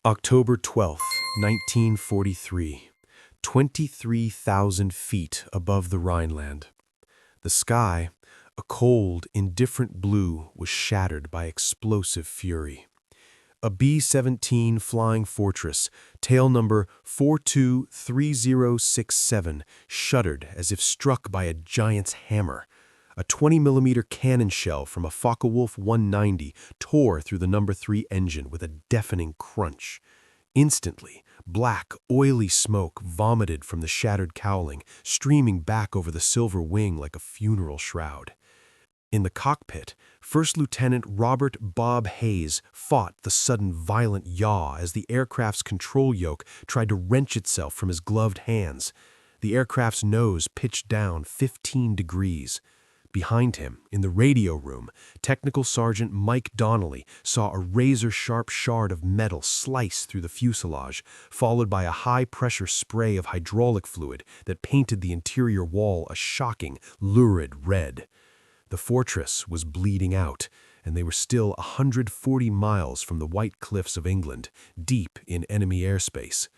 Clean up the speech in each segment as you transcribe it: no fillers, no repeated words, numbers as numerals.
October 12th, 1943. 23,000 feet above the Rhineland. The sky, a cold, indifferent blue, was shattered by explosive fury. A B-17 flying fortress, tail number 423067, shuddered as if struck by a giant's hammer. A 20mm cannon shell from a Focke-Wulf 190 tore through the number 3 engine with a deafening crunch. Instantly, black, oily smoke vomited from the shattered cowling, streaming back over the silver wing like a funeral shroud. In the cockpit, First Lieutenant Robert "Bob" Hayes fought the sudden violent yaw as the aircraft's control yoke tried to wrench itself from his gloved hands. The aircraft's nose pitched down 15 degrees. Behind him, in the radio room, Technical Sergeant Mike Donnelly saw a razor-sharp shard of metal slice through the fuselage, followed by a high-pressure spray of hydraulic fluid that painted the interior wall a shocking, lurid red. The fortress was bleeding out, and they were still 140 miles from the White Cliffs of England, deep in enemy airspace.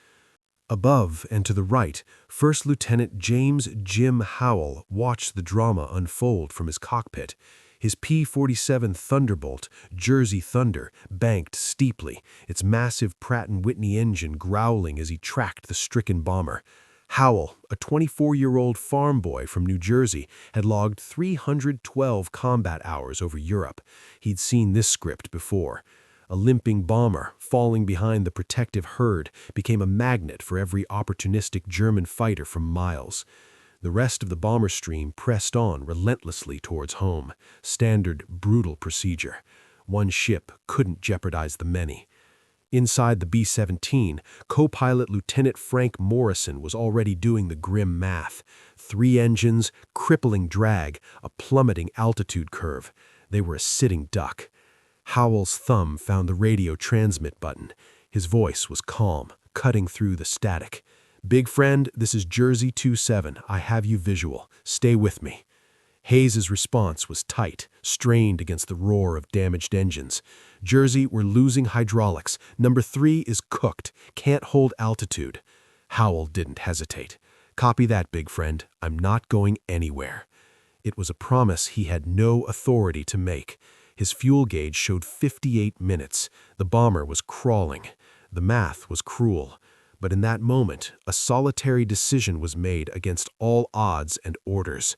Above and to the right, First Lieutenant James "Jim" Howell watched the drama unfold from his cockpit. His P-47 Thunderbolt, Jersey Thunder, banked steeply, its massive Pratt & Whitney engine growling as he tracked the stricken bomber. Howell, a 24-year-old farm boy from New Jersey, had logged 312 combat hours over Europe. He'd seen this script before. A limping bomber, falling behind the protective herd, became a magnet for every opportunistic German fighter from miles. The rest of the bomber stream pressed on relentlessly towards home. Standard, brutal procedure. One ship couldn't jeopardize the many. Inside the B-17, co-pilot Lieutenant Frank Morrison was already doing the grim math. 3 engines, crippling drag, a plummeting altitude curve. They were a sitting duck. Howell's thumb found the radio transmit button. His voice was calm, cutting through the static. "Big friend, this is Jersey 27. I have you visual. Stay with me." Hayes's response was tight, strained against the roar of damaged engines. "Jersey, we're losing hydraulics. Number 3 is cooked. Can't hold altitude." Howell didn't hesitate. "Copy that, big friend. I'm not going anywhere." It was a promise he had no authority to make. His fuel gauge showed 58 minutes. The bomber was crawling. The math was cruel. But in that moment, a solitary decision was made against all odds and orders.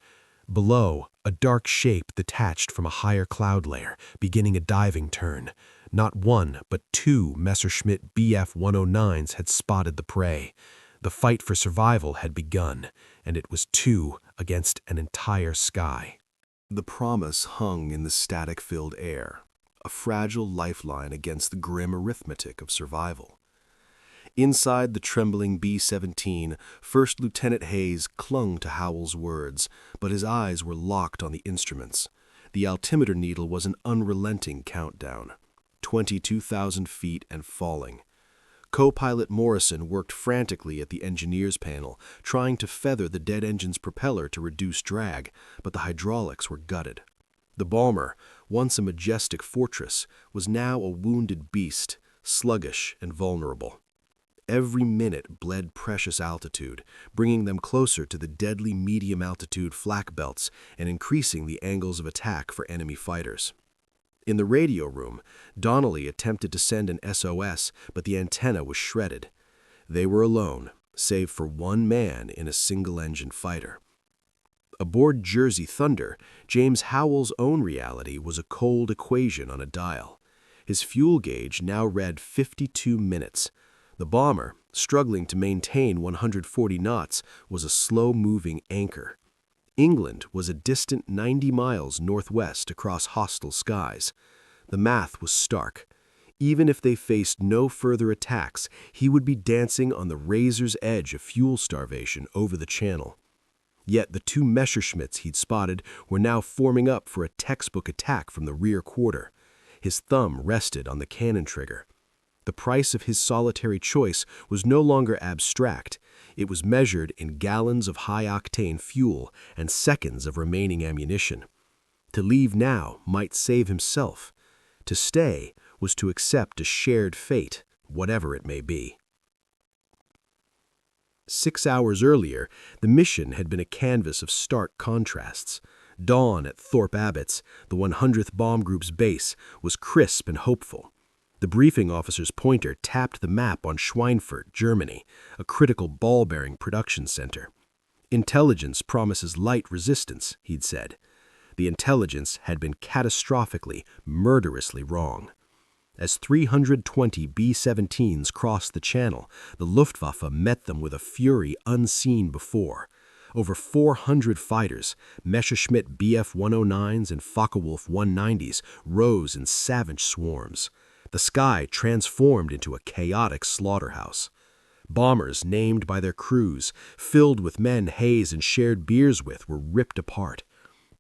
Below, a dark shape detached from a higher cloud layer, beginning a diving turn. Not one, but 2 Messerschmitt Bf-109s had spotted the prey. The fight for survival had begun, and it was 2 against an entire sky. The promise hung in the static-filled air, a fragile lifeline against the grim arithmetic of survival. Inside the trembling B-17, First Lieutenant Hayes clung to Howell's words, but his eyes were locked on the instruments. The altimeter needle was an unrelenting countdown. 22,000 feet and falling. Co-pilot Morrison worked frantically at the engineer's panel, trying to feather the dead engine's propeller to reduce drag, but the hydraulics were gutted. The bomber, once a majestic fortress, was now a wounded beast, sluggish and vulnerable. Every minute bled precious altitude, bringing them closer to the deadly medium-altitude flak belts and increasing the angles of attack for enemy fighters. In the radio room, Donnelly attempted to send an SOS, but the antenna was shredded. They were alone, save for one man in a single-engine fighter. Aboard Jersey Thunder, James Howell's own reality was a cold equation on a dial. His fuel gauge now read 52 minutes. The bomber, struggling to maintain 140 knots, was a slow-moving anchor. England was a distant 90 miles northwest across hostile skies. The math was stark. Even if they faced no further attacks, he would be dancing on the razor's edge of fuel starvation over the channel. Yet the 2 Messerschmitts he'd spotted were now forming up for a textbook attack from the rear quarter. His thumb rested on the cannon trigger. The price of his solitary choice was no longer abstract. It was measured in gallons of high-octane fuel and seconds of remaining ammunition. To leave now might save himself. To stay was to accept a shared fate whatever it may be. 6 hours earlier, the mission had been a canvas of stark contrasts. Dawn at Thorpe Abbott's, the 100th Bomb Group's base, was crisp and hopeful. The briefing officer's pointer tapped the map on Schweinfurt, Germany, a critical ball-bearing production center. Intelligence promises light resistance, he'd said. The intelligence had been catastrophically, murderously wrong. As 320 B-17s crossed the channel, the Luftwaffe met them with a fury unseen before. Over 400 fighters, Messerschmitt Bf-109s and Focke-Wulf 190s, rose in savage swarms. The sky transformed into a chaotic slaughterhouse. Bombers named by their crews, filled with men Hayes and shared beers with, were ripped apart.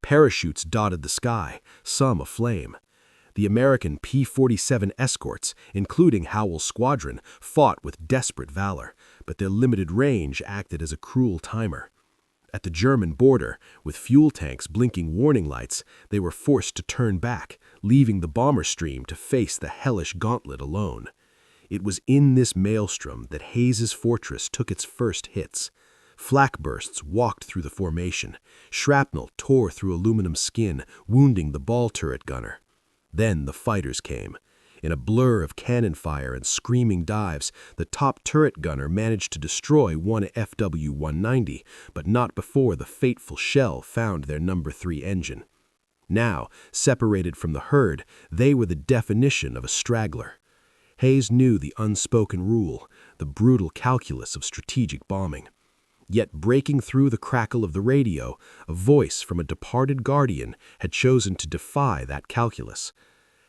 Parachutes dotted the sky, some aflame. The American P-47 escorts, including Howell's squadron, fought with desperate valor, but their limited range acted as a cruel timer. At the German border, with fuel tanks blinking warning lights, they were forced to turn back, leaving the bomber stream to face the hellish gauntlet alone. It was in this maelstrom that Hayes's fortress took its first hits. Flak bursts walked through the formation. Shrapnel tore through aluminum skin, wounding the ball turret gunner. Then the fighters came. In a blur of cannon fire and screaming dives, the top turret gunner managed to destroy one FW-190, but not before the fateful shell found their No. 3 engine. Now, separated from the herd, they were the definition of a straggler. Hayes knew the unspoken rule, the brutal calculus of strategic bombing. Yet breaking through the crackle of the radio, a voice from a departed guardian had chosen to defy that calculus.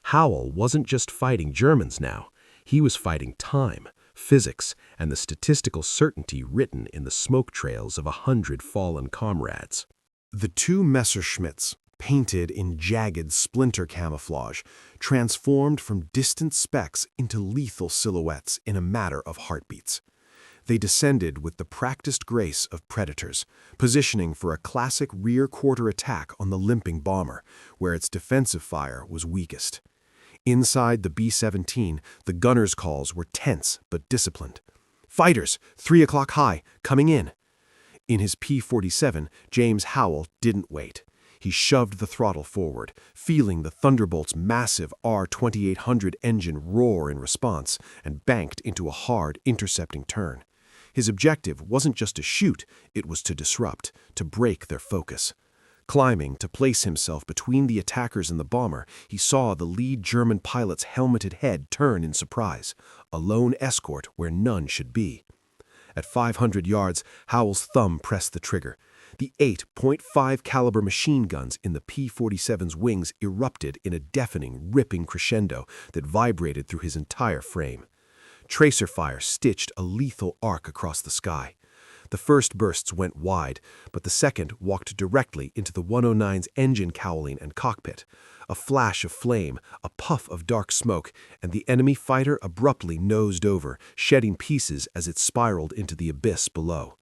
Howell wasn't just fighting Germans now. He was fighting time, physics, and the statistical certainty written in the smoke trails of 100 fallen comrades. The two Messerschmitts, painted in jagged splinter camouflage, transformed from distant specks into lethal silhouettes in a matter of heartbeats. They descended with the practiced grace of predators, positioning for a classic rear-quarter attack on the limping bomber, where its defensive fire was weakest. Inside the B-17, the gunners' calls were tense but disciplined. "Fighters, 3 o'clock high, coming in." In his P-47, James Howell didn't wait. He shoved the throttle forward, feeling the Thunderbolt's massive R-2800 engine roar in response, and banked into a hard, intercepting turn. His objective wasn't just to shoot, it was to disrupt, to break their focus. Climbing to place himself between the attackers and the bomber, he saw the lead German pilot's helmeted head turn in surprise, a lone escort where none should be. At 500 yards, Howell's thumb pressed the trigger. The 8.5 caliber machine guns in the P-47's wings erupted in a deafening, ripping crescendo that vibrated through his entire frame. Tracer fire stitched a lethal arc across the sky. The first bursts went wide, but the second walked directly into the 109's engine cowling and cockpit. A flash of flame, a puff of dark smoke, and the enemy fighter abruptly nosed over, shedding pieces as it spiraled into the abyss below.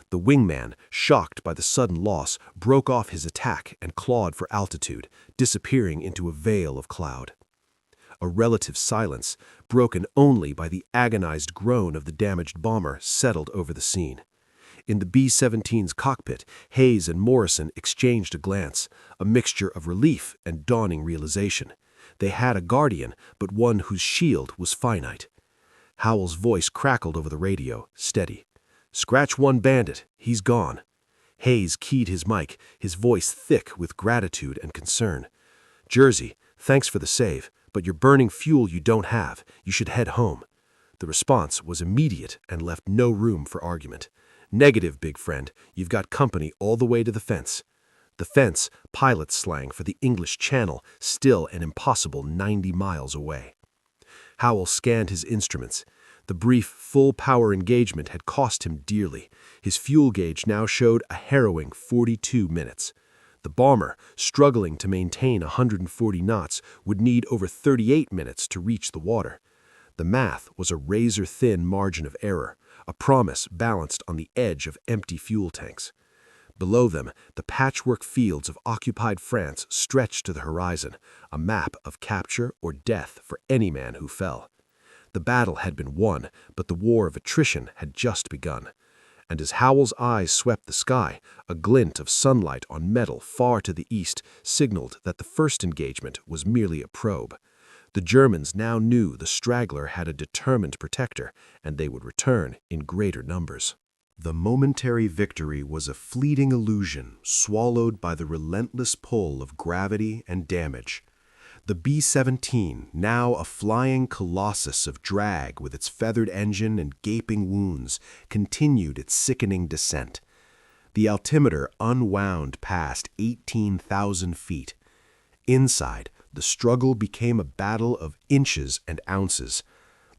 The wingman, shocked by the sudden loss, broke off his attack and clawed for altitude, disappearing into a veil of cloud. A relative silence, broken only by the agonized groan of the damaged bomber, settled over the scene. In the B-17's cockpit, Hayes and Morrison exchanged a glance, a mixture of relief and dawning realization. They had a guardian, but one whose shield was finite. Howell's voice crackled over the radio, steady. "Scratch one bandit, he's gone." Hayes keyed his mic, his voice thick with gratitude and concern. "Jersey, thanks for the save, but you're burning fuel you don't have. You should head home." The response was immediate and left no room for argument. "Negative, big friend. You've got company all the way to the fence." The fence, pilot slang for the English Channel, still an impossible 90 miles away. Howell scanned his instruments. The brief, full-power engagement had cost him dearly. His fuel gauge now showed a harrowing 42 minutes. The bomber, struggling to maintain 140 knots, would need over 38 minutes to reach the water. The math was a razor-thin margin of error, a promise balanced on the edge of empty fuel tanks. Below them, the patchwork fields of occupied France stretched to the horizon, a map of capture or death for any man who fell. The battle had been won, but the war of attrition had just begun. And as Howell's eyes swept the sky, a glint of sunlight on metal far to the east signaled that the first engagement was merely a probe. The Germans now knew the straggler had a determined protector, and they would return in greater numbers. The momentary victory was a fleeting illusion swallowed by the relentless pull of gravity and damage. The B-17, now a flying colossus of drag with its feathered engine and gaping wounds, continued its sickening descent. The altimeter unwound past 18,000 feet. Inside, the struggle became a battle of inches and ounces.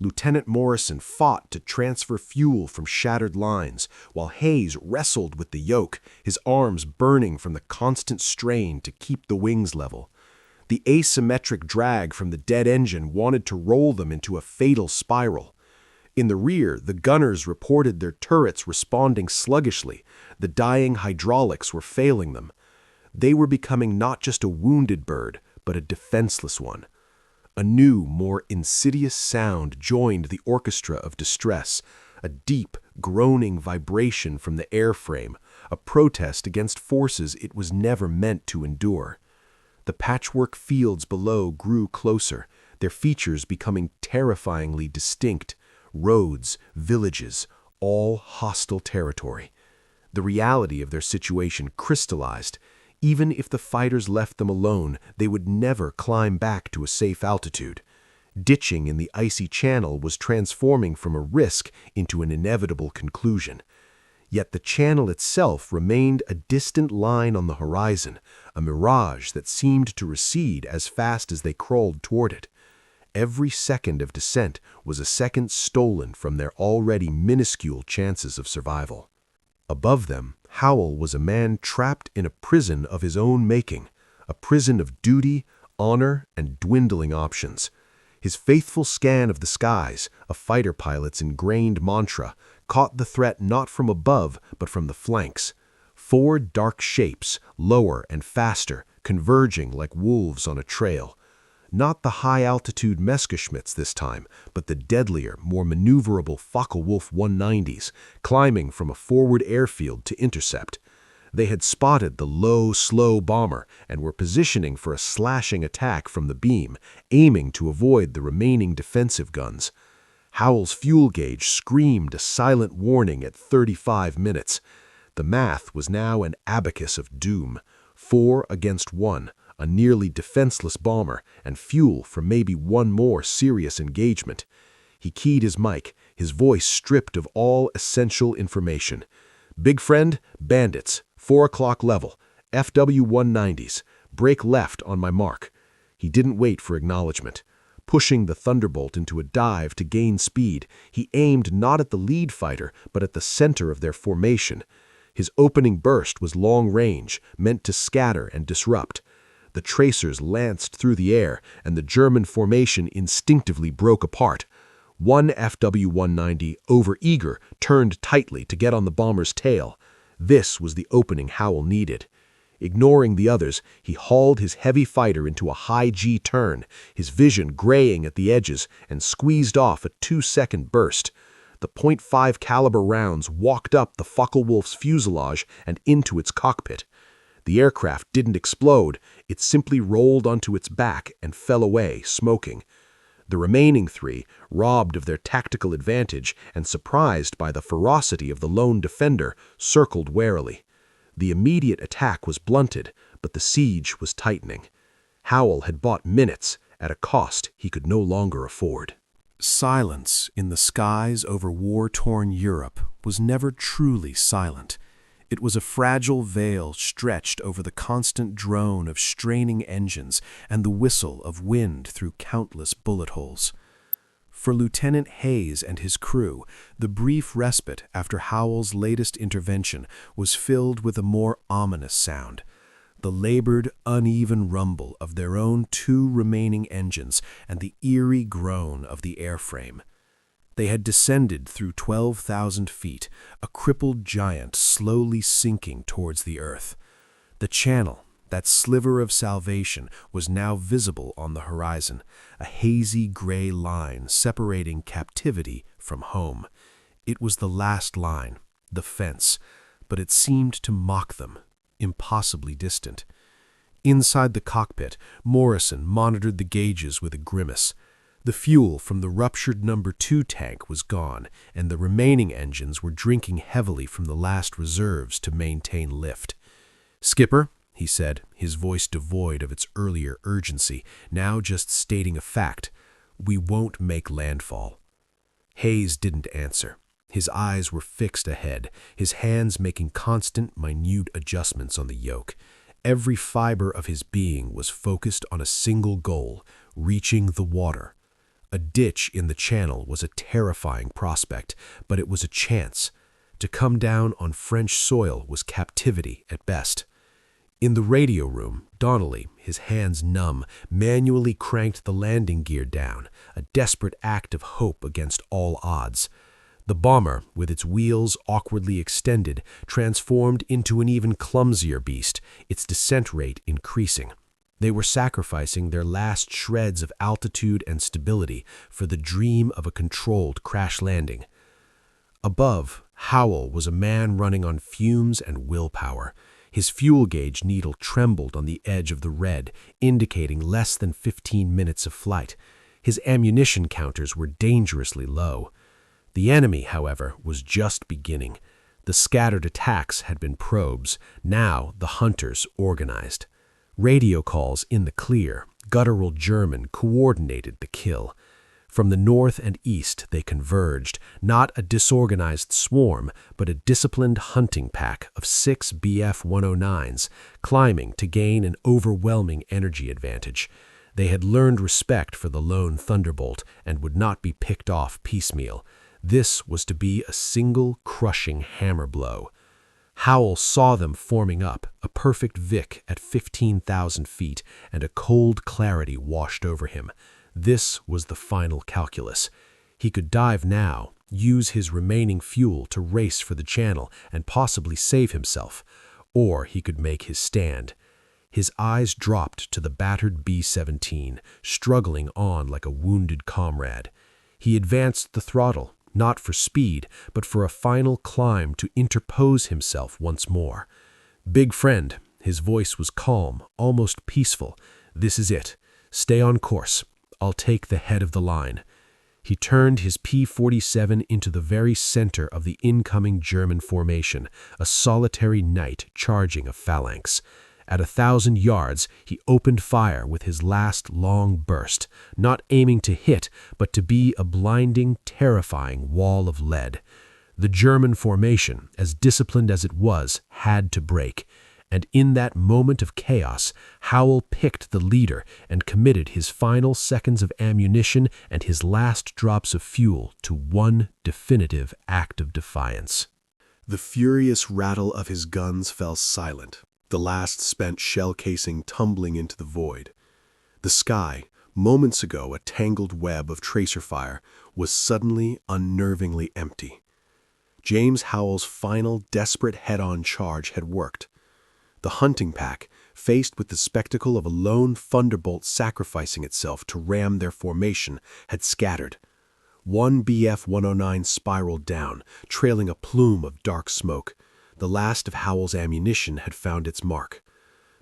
Lieutenant Morrison fought to transfer fuel from shattered lines, while Hayes wrestled with the yoke, his arms burning from the constant strain to keep the wings level. The asymmetric drag from the dead engine wanted to roll them into a fatal spiral. In the rear, the gunners reported their turrets responding sluggishly. The dying hydraulics were failing them. They were becoming not just a wounded bird, but a defenseless one. A new, more insidious sound joined the orchestra of distress, a deep, groaning vibration from the airframe, a protest against forces it was never meant to endure. The patchwork fields below grew closer, their features becoming terrifyingly distinct. Roads, villages, all hostile territory. The reality of their situation crystallized. Even if the fighters left them alone, they would never climb back to a safe altitude. Ditching in the icy channel was transforming from a risk into an inevitable conclusion. Yet the channel itself remained a distant line on the horizon, a mirage that seemed to recede as fast as they crawled toward it. Every second of descent was a second stolen from their already minuscule chances of survival. Above them, Howell was a man trapped in a prison of his own making, a prison of duty, honor, and dwindling options. His faithful scan of the skies, a fighter pilot's ingrained mantra, caught the threat not from above, but from the flanks. 4 dark shapes, lower and faster, converging like wolves on a trail. Not the high-altitude Messerschmitts this time, but the deadlier, more maneuverable Focke-Wulf 190s, climbing from a forward airfield to intercept. They had spotted the low, slow bomber and were positioning for a slashing attack from the beam, aiming to avoid the remaining defensive guns. Howell's fuel gauge screamed a silent warning at 35 minutes. The math was now an abacus of doom. 4 against 1, a nearly defenseless bomber, and fuel for maybe one more serious engagement. He keyed his mic, his voice stripped of all essential information. "Big friend, bandits, 4 o'clock level, FW-190s, break left on my mark." He didn't wait for acknowledgement. Pushing the Thunderbolt into a dive to gain speed, he aimed not at the lead fighter, but at the center of their formation. His opening burst was long range, meant to scatter and disrupt. The tracers lanced through the air, and the German formation instinctively broke apart. One FW-190, overeager, turned tightly to get on the bomber's tail. This was the opening Howell needed. Ignoring the others, he hauled his heavy fighter into a high G turn, his vision graying at the edges, and squeezed off a 2-second burst. The .5 caliber rounds walked up the Focke-Wulf's fuselage and into its cockpit. The aircraft didn't explode, it simply rolled onto its back and fell away, smoking. The remaining 3, robbed of their tactical advantage and surprised by the ferocity of the lone defender, circled warily. The immediate attack was blunted, but the siege was tightening. Howell had bought minutes at a cost he could no longer afford. Silence in the skies over war-torn Europe was never truly silent. It was a fragile veil stretched over the constant drone of straining engines and the whistle of wind through countless bullet holes. For Lieutenant Hayes and his crew, the brief respite after Howell's latest intervention was filled with a more ominous sound, the labored, uneven rumble of their own 2 remaining engines and the eerie groan of the airframe. They had descended through 12,000 feet, a crippled giant slowly sinking towards the earth. The channel, That sliver of salvation was now visible on the horizon, a hazy gray line separating captivity from home. It was the last line, the fence, but it seemed to mock them, impossibly distant. Inside the cockpit, Morrison monitored the gauges with a grimace. The fuel from the ruptured number 2 tank was gone, and the remaining engines were drinking heavily from the last reserves to maintain lift. "Skipper," he said, his voice devoid of its earlier urgency, now just stating a fact, "we won't make landfall." Hayes didn't answer. His eyes were fixed ahead, his hands making constant, minute adjustments on the yoke. Every fiber of his being was focused on a single goal, reaching the water. A ditch in the channel was a terrifying prospect, but it was a chance. To come down on French soil was captivity at best. In the radio room, Donnelly, his hands numb, manually cranked the landing gear down, a desperate act of hope against all odds. The bomber, with its wheels awkwardly extended, transformed into an even clumsier beast, its descent rate increasing. They were sacrificing their last shreds of altitude and stability for the dream of a controlled crash landing. Above, Howell was a man running on fumes and willpower. His fuel gauge needle trembled on the edge of the red, indicating less than 15 minutes of flight. His ammunition counters were dangerously low. The enemy, however, was just beginning. The scattered attacks had been probes. Now the hunters organized. Radio calls in the clear, guttural German coordinated the kill. From the north and east they converged, not a disorganized swarm, but a disciplined hunting pack of 6 Bf-109s, climbing to gain an overwhelming energy advantage. They had learned respect for the lone Thunderbolt and would not be picked off piecemeal. This was to be a single, crushing hammer blow. Howell saw them forming up, a perfect Vic at 15,000 feet, and a cold clarity washed over him. This was the final calculus. He could dive now, use his remaining fuel to race for the channel and possibly save himself, or he could make his stand. His eyes dropped to the battered B-17, struggling on like a wounded comrade. He advanced the throttle, not for speed, but for a final climb to interpose himself once more. "Big friend," his voice was calm, almost peaceful. "This is it. Stay on course. I'll take the head of the line." He turned his P-47 into the very center of the incoming German formation, a solitary knight charging a phalanx. At 1,000 yards, he opened fire with his last long burst, not aiming to hit, but to be a blinding, terrifying wall of lead. The German formation, as disciplined as it was, had to break. And in that moment of chaos, Howell picked the leader and committed his final seconds of ammunition and his last drops of fuel to one definitive act of defiance. The furious rattle of his guns fell silent, the last spent shell casing tumbling into the void. The sky, moments ago a tangled web of tracer fire, was suddenly unnervingly empty. James Howell's final desperate head-on charge had worked. The hunting pack, faced with the spectacle of a lone Thunderbolt sacrificing itself to ram their formation, had scattered. One Bf-109 spiraled down, trailing a plume of dark smoke. The last of Howell's ammunition had found its mark.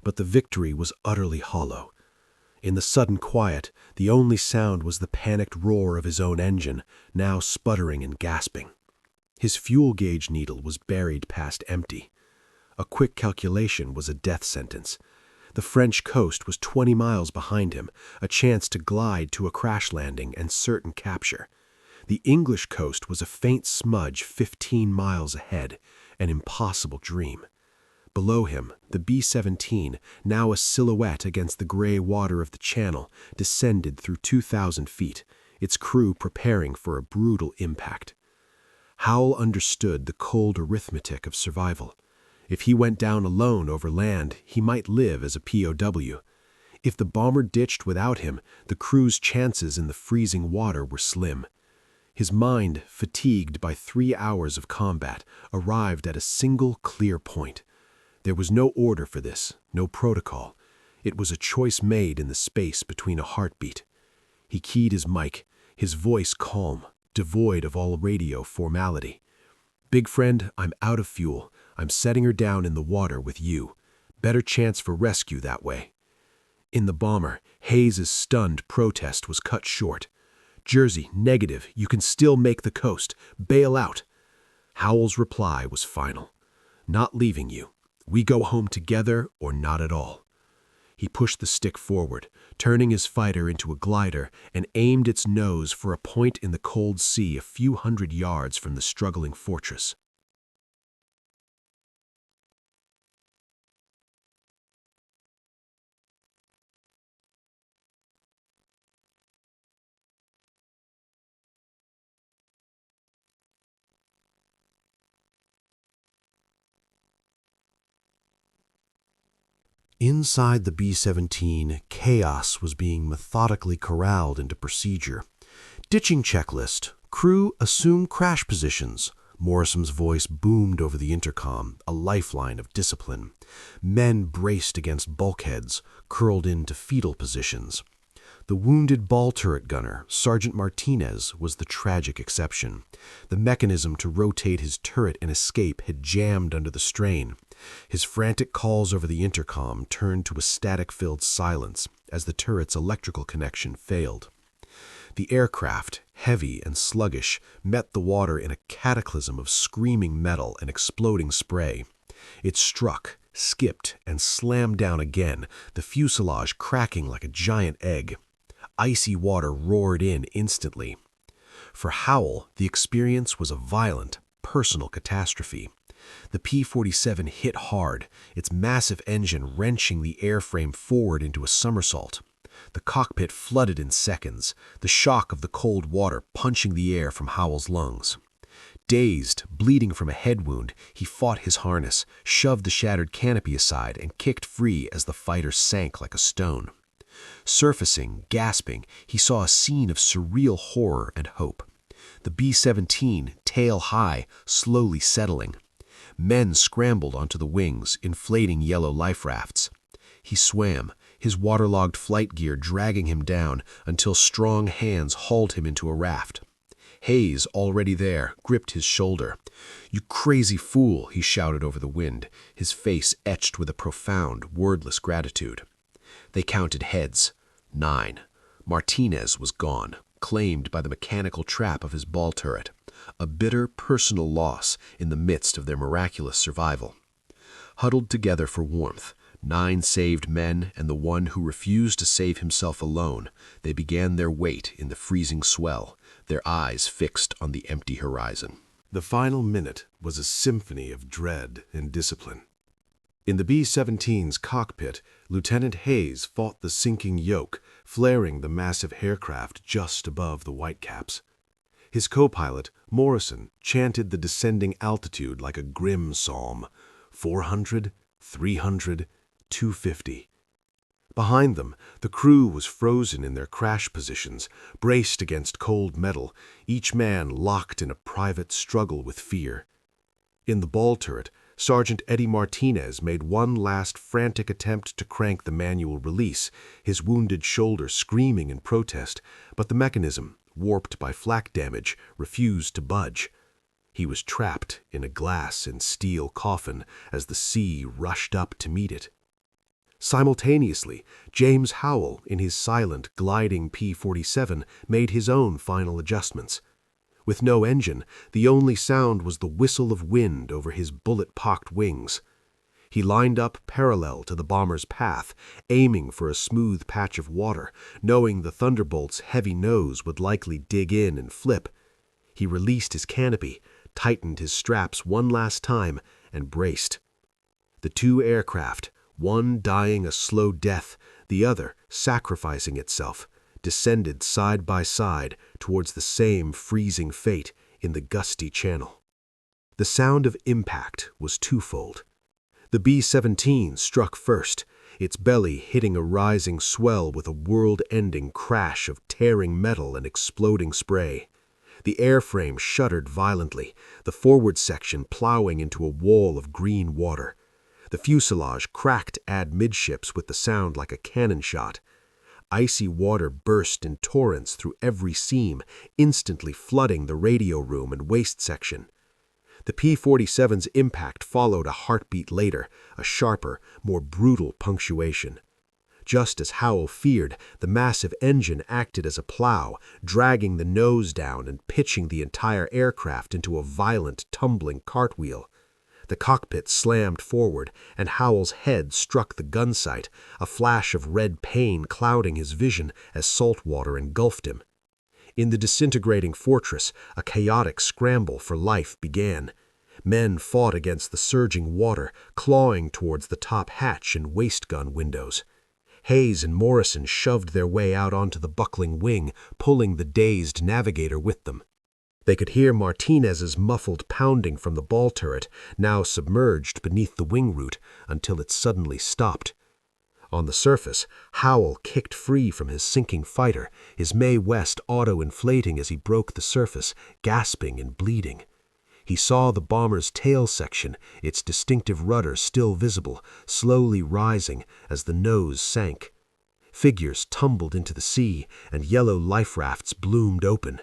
But the victory was utterly hollow. In the sudden quiet, the only sound was the panicked roar of his own engine, now sputtering and gasping. His fuel gauge needle was buried past empty. A quick calculation was a death sentence. The French coast was 20 miles behind him, a chance to glide to a crash landing and certain capture. The English coast was a faint smudge 15 miles ahead, an impossible dream. Below him, the B-17, now a silhouette against the gray water of the channel, descended through 2,000 feet, its crew preparing for a brutal impact. Howell understood the cold arithmetic of survival. If he went down alone over land, he might live as a POW. If the bomber ditched without him, the crew's chances in the freezing water were slim. His mind, fatigued by 3 hours of combat, arrived at a single clear point. There was no order for this, no protocol. It was a choice made in the space between a heartbeat. He keyed his mic, his voice calm, devoid of all radio formality. "Big friend, I'm out of fuel. I'm setting her down in the water with you. Better chance for rescue that way." In the bomber, Hayes' stunned protest was cut short. "Jersey, negative. You can still make the coast. Bail out." Howell's reply was final. "Not leaving you. We go home together or not at all." He pushed the stick forward, turning his fighter into a glider, and aimed its nose for a point in the cold sea a few hundred yards from the struggling fortress. Inside the B-17, chaos was being methodically corralled into procedure. "Ditching checklist. Crew, assume crash positions." Morrison's voice boomed over the intercom, a lifeline of discipline. Men braced against bulkheads, curled into fetal positions. The wounded ball turret gunner, Sergeant Martinez, was the tragic exception. The mechanism to rotate his turret and escape had jammed under the strain. His frantic calls over the intercom turned to a static-filled silence as the turret's electrical connection failed. The aircraft, heavy and sluggish, met the water in a cataclysm of screaming metal and exploding spray. It struck, skipped, and slammed down again, the fuselage cracking like a giant egg. Icy water roared in instantly. For Howell, the experience was a violent, personal catastrophe. The P-47 hit hard, its massive engine wrenching the airframe forward into a somersault. The cockpit flooded in seconds, the shock of the cold water punching the air from Howell's lungs. Dazed, bleeding from a head wound, he fought his harness, shoved the shattered canopy aside, and kicked free as the fighter sank like a stone. Surfacing, gasping, he saw a scene of surreal horror and hope. The B-17, tail high, slowly settling. Men scrambled onto the wings, inflating yellow life rafts. He swam, his waterlogged flight gear dragging him down until strong hands hauled him into a raft. Hayes, already there, gripped his shoulder. "You crazy fool," he shouted over the wind, his face etched with a profound, wordless gratitude. They counted heads. 9. Martinez was gone, claimed by the mechanical trap of his ball turret. A bitter personal loss in the midst of their miraculous survival. Huddled together for warmth, 9 saved men and the one who refused to save himself alone, they began their wait in the freezing swell, their eyes fixed on the empty horizon. The final minute was a symphony of dread and discipline. In the B-17's cockpit, Lieutenant Hayes fought the sinking yoke, flaring the massive aircraft just above the whitecaps. His co-pilot, Morrison, chanted the descending altitude like a grim psalm. 400, 300, 250. Behind them, the crew was frozen in their crash positions, braced against cold metal, each man locked in a private struggle with fear. In the ball turret, Sergeant Eddie Martinez made one last frantic attempt to crank the manual release, his wounded shoulder screaming in protest, but the mechanism, warped by flak damage, refused to budge. He was trapped in a glass and steel coffin as the sea rushed up to meet it. Simultaneously, James Howell, in his silent, gliding P-47, made his own final adjustments. With no engine, the only sound was the whistle of wind over his bullet-pocked wings. He lined up parallel to the bomber's path, aiming for a smooth patch of water, knowing the Thunderbolt's heavy nose would likely dig in and flip. He released his canopy, tightened his straps one last time, and braced. The 2 aircraft, one dying a slow death, the other sacrificing itself, descended side by side towards the same freezing fate in the gusty channel. The sound of impact was twofold. The B-17 struck first, its belly hitting a rising swell with a world-ending crash of tearing metal and exploding spray. The airframe shuddered violently, the forward section plowing into a wall of green water. The fuselage cracked amidships with the sound like a cannon shot. Icy water burst in torrents through every seam, instantly flooding the radio room and waist section. The P-47's impact followed a heartbeat later, a sharper, more brutal punctuation. Just as Howell feared, the massive engine acted as a plow, dragging the nose down and pitching the entire aircraft into a violent, tumbling cartwheel. The cockpit slammed forward, and Howell's head struck the gun sight, a flash of red pain clouding his vision as salt water engulfed him. In the disintegrating fortress, a chaotic scramble for life began. Men fought against the surging water, clawing towards the top hatch and waist gun windows. Hayes and Morrison shoved their way out onto the buckling wing, pulling the dazed navigator with them. They could hear Martinez's muffled pounding from the ball turret, now submerged beneath the wing root, until it suddenly stopped. On the surface, Howell kicked free from his sinking fighter, his Mae West auto-inflating as he broke the surface, gasping and bleeding. He saw the bomber's tail section, its distinctive rudder still visible, slowly rising as the nose sank. Figures tumbled into the sea, and yellow life rafts bloomed open.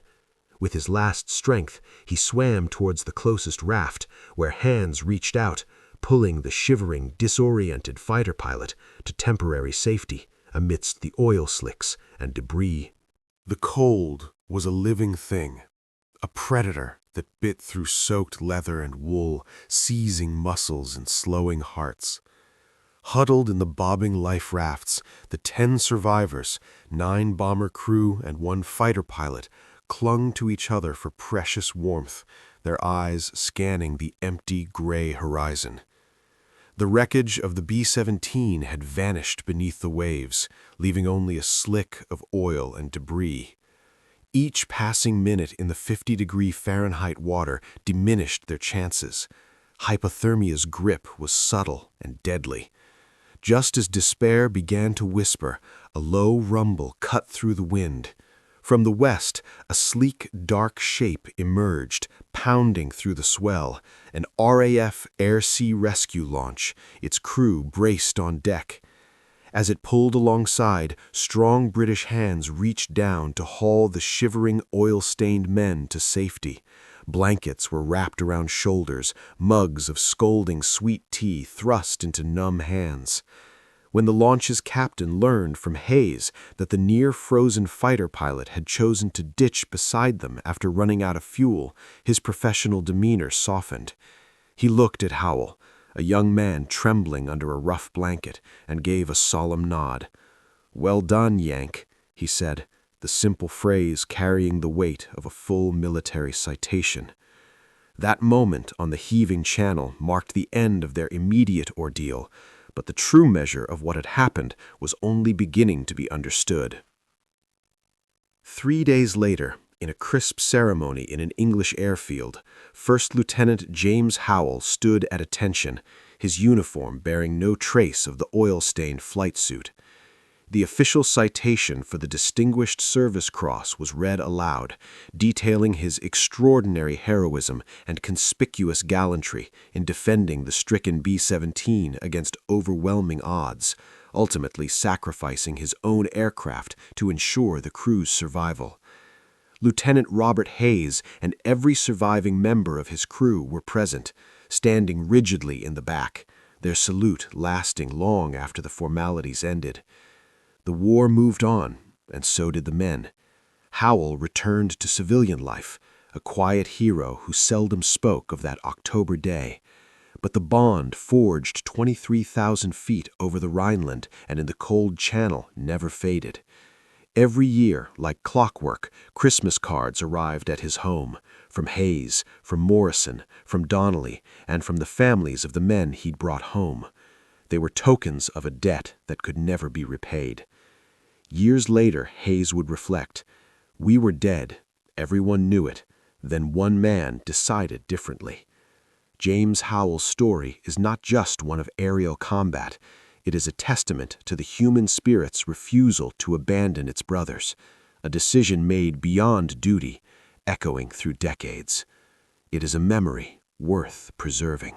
With his last strength, he swam towards the closest raft, where hands reached out, pulling the shivering, disoriented fighter pilot to temporary safety amidst the oil slicks and debris. The cold was a living thing, a predator that bit through soaked leather and wool, seizing muscles and slowing hearts. Huddled in the bobbing life rafts, the 10 survivors, 9 bomber crew and 1 fighter pilot, clung to each other for precious warmth, their eyes scanning the empty gray horizon. The wreckage of the B-17 had vanished beneath the waves, leaving only a slick of oil and debris. Each passing minute in the 50-degree Fahrenheit water diminished their chances. Hypothermia's grip was subtle and deadly. Just as despair began to whisper, a low rumble cut through the wind. From the west, a sleek, dark shape emerged, pounding through the swell, an RAF air-sea rescue launch, its crew braced on deck. As it pulled alongside, strong British hands reached down to haul the shivering, oil-stained men to safety. Blankets were wrapped around shoulders, mugs of scalding sweet tea thrust into numb hands. When the launch's captain learned from Hayes that the near-frozen fighter pilot had chosen to ditch beside them after running out of fuel, his professional demeanor softened. He looked at Howell, a young man trembling under a rough blanket, and gave a solemn nod. "Well done, Yank," he said, the simple phrase carrying the weight of a full military citation. That moment on the heaving channel marked the end of their immediate ordeal, but the true measure of what had happened was only beginning to be understood. 3 days later, in a crisp ceremony in an English airfield, First Lieutenant James Howell stood at attention, his uniform bearing no trace of the oil-stained flight suit. The official citation for the Distinguished Service Cross was read aloud, detailing his extraordinary heroism and conspicuous gallantry in defending the stricken B-17 against overwhelming odds, ultimately sacrificing his own aircraft to ensure the crew's survival. Lieutenant Robert Hayes and every surviving member of his crew were present, standing rigidly in the back, their salute lasting long after the formalities ended. The war moved on, and so did the men. Howell returned to civilian life, a quiet hero who seldom spoke of that October day. But the bond forged 23,000 feet over the Rhineland and in the cold Channel never faded. Every year, like clockwork, Christmas cards arrived at his home, from Hayes, from Morrison, from Donnelly, and from the families of the men he'd brought home. They were tokens of a debt that could never be repaid. Years later, Hayes would reflect, "We were dead, everyone knew it, then one man decided differently." James Howell's story is not just one of aerial combat. It is a testament to the human spirit's refusal to abandon its brothers, a decision made beyond duty, echoing through decades. It is a memory worth preserving.